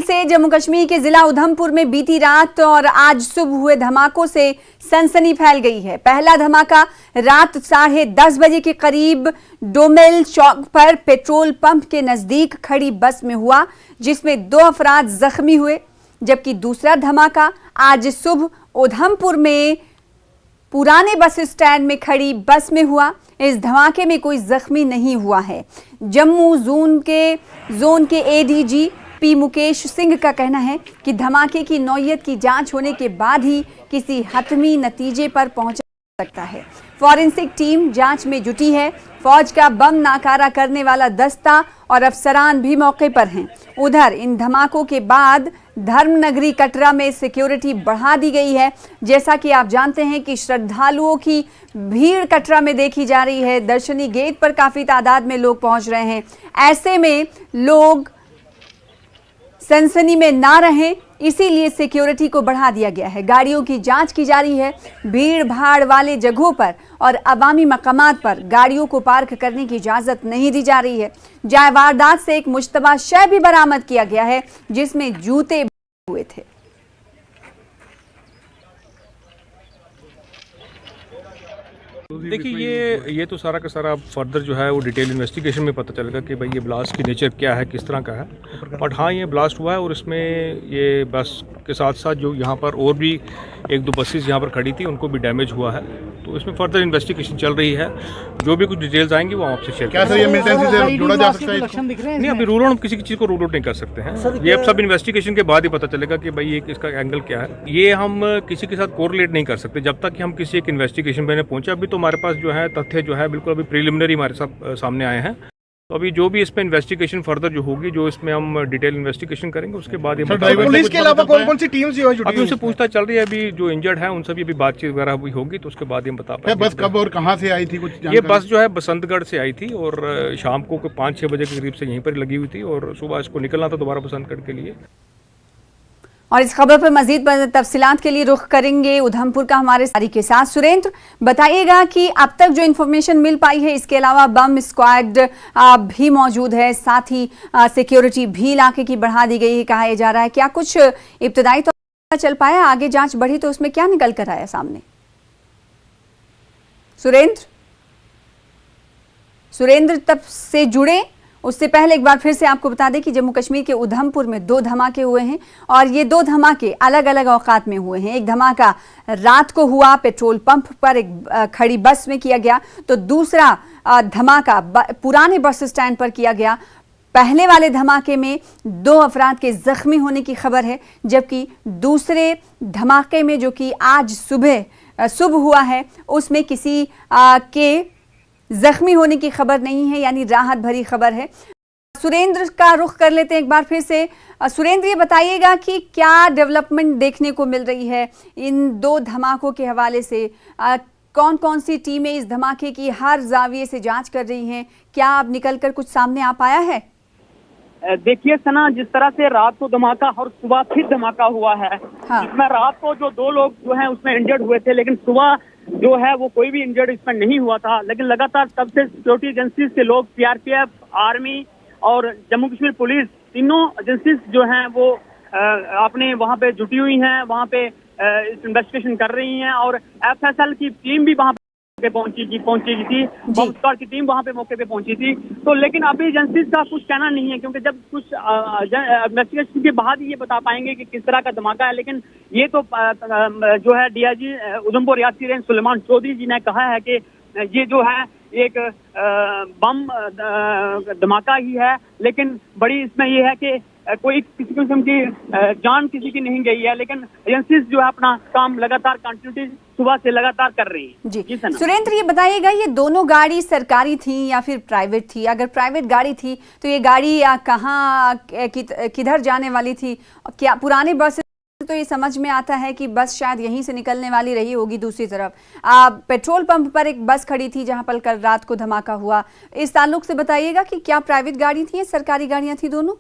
से जम्मू कश्मीर के जिला उधमपुर में बीती रात और आज सुबह हुए धमाकों से सनसनी फैल गई है। पहला धमाका रात 10:30 बजे के करीब डोमेल चौक पर पेट्रोल पंप के नजदीक खड़ी बस में हुआ, जिसमें 2 अफराद जख्मी हुए, जबकि दूसरा धमाका आज सुबह उधमपुर में पुराने बस स्टैंड में खड़ी बस में हुआ। इस धमाके में कोई जख्मी नहीं हुआ है। जम्मू जोन के एडीजी पी मुकेश सिंह का कहना है कि धमाके की नौयत की जांच होने के बाद ही किसी हतमी नतीजे पर पहुंचा सकता है। फॉरेंसिक टीम जांच में जुटी है। फौज का बम नाकारा करने वाला दस्ता और अफसरान भी मौके पर हैं। उधर इन धमाकों के बाद धर्मनगरी कटरा में सिक्योरिटी बढ़ा दी गई है। जैसा कि आप जानते हैं कि श्रद्धालुओं की भीड़ कटरा में देखी जा रही है। दर्शनी गेट पर काफी तादाद में लोग पहुंच रहे हैं। ऐसे में लोग सनसनी में ना रहें, इसीलिए सिक्योरिटी को बढ़ा दिया गया है। गाड़ियों की जांच की जा रही है। भीड़ भाड़ वाले जगहों पर और अवामी मकामात पर गाड़ियों को पार्क करने की इजाजत नहीं दी जा रही है। जहां वारदात से एक मुश्तबा शय भी बरामद किया गया है, जिसमें जूते हुए थे। देखिए ये तो सारा का सारा फर्दर जो है वो डिटेल इन्वेस्टिगेशन में पता चलेगा कि भाई ये ब्लास्ट की नेचर क्या है, किस तरह का है। बट हाँ, ये ब्लास्ट हुआ है और इसमें ये बस के साथ साथ जो यहाँ पर और भी 1-2 बसेस यहाँ पर खड़ी थी, उनको भी डैमेज हुआ है। तो इसमें फर्दर इन्वेस्टिगेशन चल रही है। जो भी कुछ डिटेल्स आएंगी वो आपसे शेयर क्या सर ये मिलिटेंसी से जुड़ा जा सकता है? नहीं, अभी रूल आउट किसी चीज़ को रूल आउट नहीं कर सकते हैं। ये अब सब इन्वेस्टिगेशन के बाद ही पता चलेगा कि भाई ये इसका एंगल क्या है। ये हम किसी के साथ कोरिलेट नहीं कर सकते जब तक कि हम किसी एक इन्वेस्टिगेशन में पहुंचे। अभी तो हमारे पास जो है तथ्य जो है बिल्कुल अभी प्रिलिमिनरी हमारे सामने आए हैं। तो अभी जो भी इस पे इन्वेस्टिगेशन फर्दर जो होगी, जो इसमें हम डिटेल इन्वेस्टिगेशन करेंगे, उसके बाद ये पुलिस के अलावा कौन-कौन सी टीम्स जो है जुटी अभी उनसे पूछताछ चल रही है। अभी जो इंजर्ड है उनसे भी बातचीत वगैरह भी होगी, तो उसके बाद ही हम बता पाएंगे। बस कब और कहां से आई थी कुछ जानकारी? ये बस जो है बसंतगढ़ से आई थी और शाम को 5-6 बजे के करीब से यहीं पर लगी हुई थी और सुबह इसको निकलना था दोबारा बसंतगढ़ के लिए। और इस खबर पर मजीद तफसीलात के लिए रुख करेंगे उधमपुर का हमारे साथी के साथ। सुरेंद्र, बताइएगा कि अब तक जो इन्फॉर्मेशन मिल पाई है, इसके अलावा बम स्क्वाड भी मौजूद है, साथ ही सिक्योरिटी भी इलाके की बढ़ा दी गई है, कहा जा रहा है। क्या कुछ इब्तदाई तो चल पाया? आगे जांच बढ़ी तो उसमें क्या निकल कर आया सामने? सुरेंद्र तब से जुड़े। उससे पहले एक बार फिर से आपको बता दें कि जम्मू कश्मीर के उधमपुर में 2 धमाके हुए हैं और ये 2 धमाके अलग अलग औकात में हुए हैं। एक धमाका रात को हुआ, पेट्रोल पंप पर एक खड़ी बस में किया गया, तो दूसरा धमाका पुराने बस स्टैंड पर किया गया। पहले वाले धमाके में 2 अफराद के जख्मी होने की खबर है, जबकि दूसरे धमाके में जो कि आज सुबह हुआ है, उसमें किसी के जख्मी होने की खबर नहीं है, यानी राहत भरी खबर है। सुरेंद्र का रुख कर लेते हैं एक बार फिर से। सुरेंद्र, ये बताइएगा कि क्या डेवलपमेंट देखने को मिल रही है इन 2 धमाकों के हवाले से? कौन कौन सी टीमें इस धमाके की हर जाविये से जांच कर रही हैं? क्या अब निकलकर कुछ सामने आ पाया है? देखिए सना, जिस तरह से रात को धमाका और सुबह फिर धमाका हुआ है, हाँ। इसमें रात को जो 2 लोग जो हैं उसमें इंजर्ड हुए थे, लेकिन सुबह जो है वो कोई भी इंजर्ड इसमें नहीं हुआ था। लेकिन लगातार तब से सिक्योरिटी एजेंसी के लोग, सीआरपीएफ, आर्मी और जम्मू कश्मीर पुलिस, तीनों एजेंसीज जो हैं वो अपने वहाँ पे जुटी हुई हैं, वहाँ पे इन्वेस्टिगेशन कर रही हैं। और एफएसएल की टीम भी वहाँ पे पहुंची थी, बम स्क्वाड की टीम वहाँ पे मौके पे पहुंची थी। तो लेकिन अभी एजेंसीज का कुछ कहना नहीं है, क्योंकि जब कुछ इन्वेस्टिगेशन के बाद ये बता पाएंगे कि किस तरह का धमाका है। लेकिन ये तो जो है डीआईजी उधमपुर रियासती रेंज सुलेमान चौधरी जी ने कहा है कि ये जो है एक बम धमाका ही है, लेकिन बड़ी इसमें ये है कि कोई किसी किस्म की जान किसी की नहीं गई है। लेकिन एजेंसीज जो है अपना काम लगातार कंटिन्यूटी सुबह से लगातार कर रही है। जी सुरेंद्र, ये बताइएगा, ये दोनों गाड़ी सरकारी थी या फिर प्राइवेट थी? अगर प्राइवेट गाड़ी थी तो ये गाड़ी कहाँ किधर जाने वाली थी? क्या पुराने बस तो ये समझ में आता है कि बस शायद यहीं से निकलने वाली रही होगी। दूसरी तरफ पेट्रोल पंप पर एक बस खड़ी थी जहां पर कल रात को धमाका हुआ। इस ताल्लुक से बताइएगा कि क्या प्राइवेट गाड़ी थी या सरकारी गाड़ियां थी दोनों?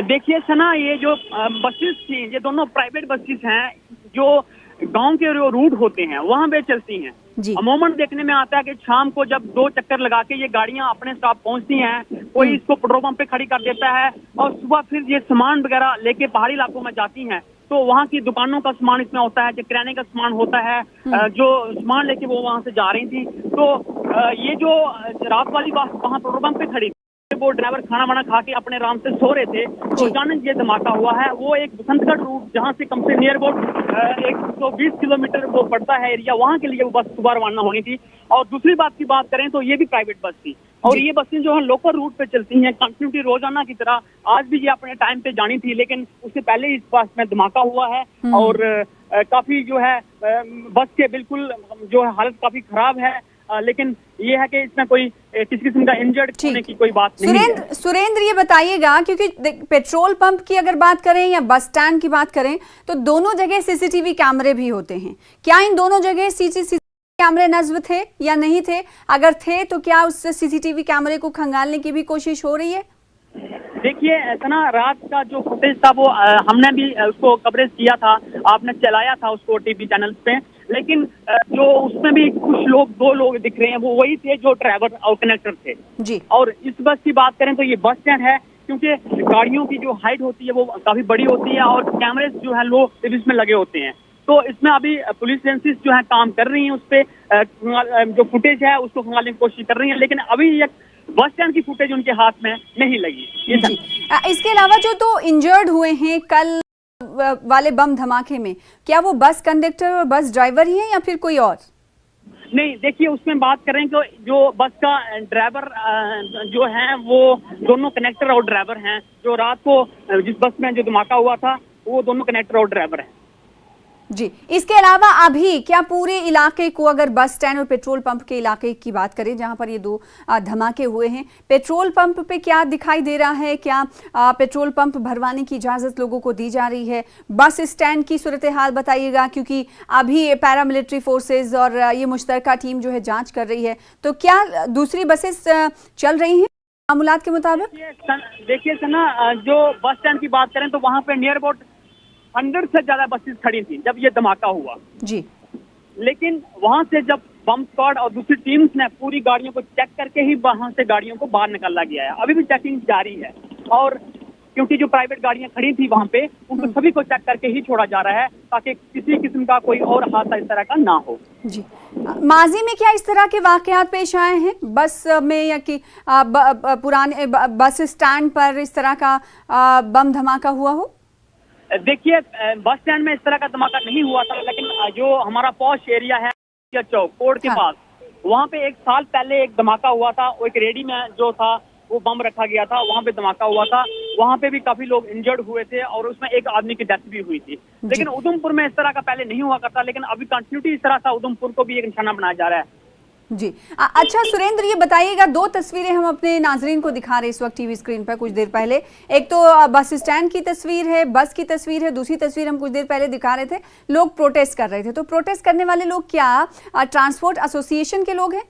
देखिए सना, ये जो बसेस थी, ये दोनों प्राइवेट बसेस हैं जो गांव के जो रूट होते हैं वहां पे चलती हैं। जी। अमूमन देखने में आता है कि शाम को जब 2 चक्कर लगा के ये गाड़ियां अपने स्टॉप पहुंचती हैं, कोई इसको पेट्रोल पंप पे खड़ी कर देता है और सुबह फिर ये सामान वगैरह लेके पहाड़ी इलाकों में जाती हैं, तो वहाँ की दुकानों का सामान इसमें होता है, जो किराने का सामान होता है, जो सामान लेके वो वहाँ से जा रही थी। तो ये जो रात वाली बस वहाँ पेट्रोल पंप पे खड़ी, वो ड्राइवर खाना वाना खा के अपने आराम से सो रहे थे, तो अचानक ये धमाका हुआ है। वो एक बसंतगढ़ रूट जहाँ से कम से नियर अबाउट 120 किलोमीटर वो पड़ता है एरिया, वहाँ के लिए वो बस सुबह रवाना होनी थी। और दूसरी बात की बात करें तो ये भी प्राइवेट बस थी, और ये बसें जो है लोकल रूट पे चलती हैं कंटिन्यूटी रोजाना की तरह। आज भी ये अपने टाइम पे जानी थी, लेकिन उससे पहले इस बस में धमाका हुआ है और काफी जो है बस के बिल्कुल जो है हालत काफी खराब है। लेकिन ये है कि इसमें कोई किसी किस्म का इंजर्ड होने की कोई बात नहीं है। सुरेंद्र ये बताइएगा, क्योंकि पेट्रोल पंप की अगर बात करें या बस स्टैंड की बात करें तो दोनों जगह सीसीटीवी कैमरे भी होते हैं। क्या इन दोनों जगह सीसीटीवी कैमरे नस्ब थे या नहीं थे? अगर थे तो क्या उस सीसीटीवी कैमरे को खंगालने की भी कोशिश हो रही है? देखिए ऐसा ना, रात का जो फुटेज था वो हमने भी उसको कवरेज किया था, आपने चलाया था उसको टीवी चैनल पे, लेकिन जो उसमें भी कुछ लोग, 2 लोग दिख रहे हैं, वो वही थे जो ड्राइवर और कनेक्टर थे जी। और इस बस की बात करें तो ये बस स्टैंड है, क्योंकि गाड़ियों की जो हाइट होती है वो काफी बड़ी होती है और कैमरेज जो है लो डिविजन में लगे होते हैं। तो इसमें अभी पुलिस एजेंसीज जो है काम कर रही हैं, उस पर जो फुटेज है उसको खंगालने की कोशिश कर रही है, लेकिन अभी एक बस स्टैंड की फुटेज उनके हाथ में नहीं लगी। जी। इसके अलावा जो तो इंजर्ड हुए हैं कल वाले बम धमाके में, क्या वो बस कंडक्टर और बस ड्राइवर ही हैं या फिर कोई और? नहीं, देखिए उसमें बात करें तो जो बस का ड्राइवर जो है वो दोनों कनेक्टर और ड्राइवर हैं। जो रात को जिस बस में जो धमाका हुआ था वो दोनों कनेक्टर और ड्राइवर हैं। जी। इसके अलावा अभी क्या पूरे इलाके को, अगर बस स्टैंड और पेट्रोल पंप के इलाके की बात करें जहां पर ये 2 धमाके हुए हैं, पेट्रोल पंप पे क्या दिखाई दे रहा है? क्या पेट्रोल पंप भरवाने की इजाजत लोगों को दी जा रही है? बस स्टैंड की सूरत हाल बताइएगा, क्योंकि अभी पैरामिलिट्री फोर्सेज और ये मुश्तरका टीम जो है जांच कर रही है, तो क्या दूसरी बसेस चल रही हैं मामूलात के मुताबिक? देखिए सना, जो बस स्टैंड की बात करें तो वहाँ पे नियर अबाउट 100 से ज्यादा बसेस खड़ी थी जब ये धमाका हुआ जी। लेकिन वहां से जब बम स्क्वाड और दूसरी टीम्स ने पूरी गाड़ियों को चेक करके ही वहां से गाड़ियों को बाहर निकाला गया है। अभी भी चेकिंग जारी है और क्योंकि जो प्राइवेट गाड़ियां खड़ी थी वहां पे, उनको सभी को चेक करके ही छोड़ा जा रहा है ताकि किसी किस्म का कोई और हादसा इस तरह का ना हो। जी। माजी में क्या इस तरह के वाकयात पेश आए हैं बस में, या कि पुराने बस स्टैंड पर इस तरह का बम धमाका हुआ हो? देखिए बस स्टैंड में इस तरह का धमाका नहीं हुआ था, लेकिन जो हमारा पॉश एरिया है चौक कोर्ट के पास, वहाँ पे 1 साल पहले एक धमाका हुआ था। वो एक रेडी में जो था वो बम रखा गया था, वहाँ पे धमाका हुआ था। वहाँ पे भी काफी लोग इंजर्ड हुए थे और उसमें एक आदमी की डेथ भी हुई थी। लेकिन उधमपुर में इस तरह का पहले नहीं हुआ करता, लेकिन अभी कंटिन्यूटी इस तरह से उधमपुर को भी एक निशाना बनाया जा रहा है। जी। अच्छा सुरेंद्र, ये बताइएगा, 2 तस्वीरें हम अपने नाजरीन को दिखा रहे हैं इस वक्त टीवी स्क्रीन पर कुछ देर पहले। एक तो बस स्टैंड की तस्वीर है, बस की तस्वीर है, दूसरी तस्वीर हम कुछ देर पहले दिखा रहे थे, लोग प्रोटेस्ट कर रहे थे। तो प्रोटेस्ट करने वाले लोग क्या ट्रांसपोर्ट एसोसिएशन के लोग हैं?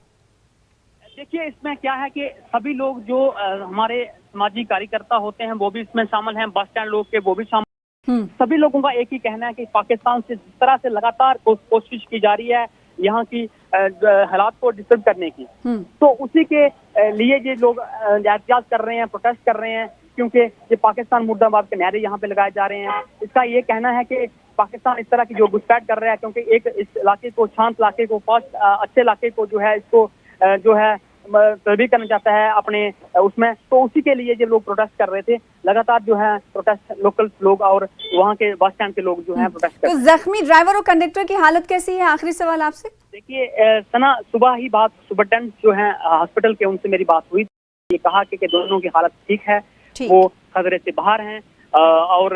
देखिए इसमें क्या है कि सभी लोग जो हमारे सामाजिक कार्यकर्ता होते हैं वो भी इसमें शामिल हैं, बस स्टैंड लोग के वो भी शामिल। सभी लोगों का एक ही कहना है कि पाकिस्तान से जिस तरह से लगातार कोशिश की जा रही है यहाँ की हालात को डिस्टर्ब करने की, तो उसी के लिए ये लोग एहतियात कर रहे हैं, प्रोटेस्ट कर रहे हैं, क्योंकि ये पाकिस्तान मुर्दाबाद के नारे यहाँ पे लगाए जा रहे हैं। इसका ये कहना है कि पाकिस्तान इस तरह की जो घुसपैठ कर रहा है, क्योंकि एक इस इलाके को, शांत इलाके को, फास्ट अच्छे इलाके को जो है इसको जो है तरबीह करना चाहता है अपने उसमें, तो उसी के लिए ये लोग प्रोटेस्ट कर रहे थे। लगातार जो है प्रोटेस्ट लोकल लोग और वहाँ के बस स्टैंड के लोग जो है प्रोटेस्ट कर रहे हैं। तो जख्मी ड्राइवर और कंडक्टर की हालत कैसी है? आखिरी सवाल आपसे। देखिए सना, सुबह ही बात सुपरटेंडेंट जो है हॉस्पिटल के, उनसे मेरी बात हुई, ये कहा कि दोनों की हालत ठीक है, वो खतरे से बाहर हैं और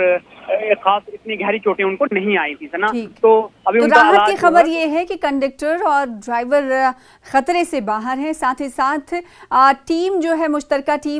खास इतनी गहरी चोटें उनको नहीं आई थी सना। तो अभी तो उनका राहत की खबर ये है कि कंडक्टर और ड्राइवर खतरे से बाहर हैं, साथ ही साथ टीम जो है मुश्तरका टीम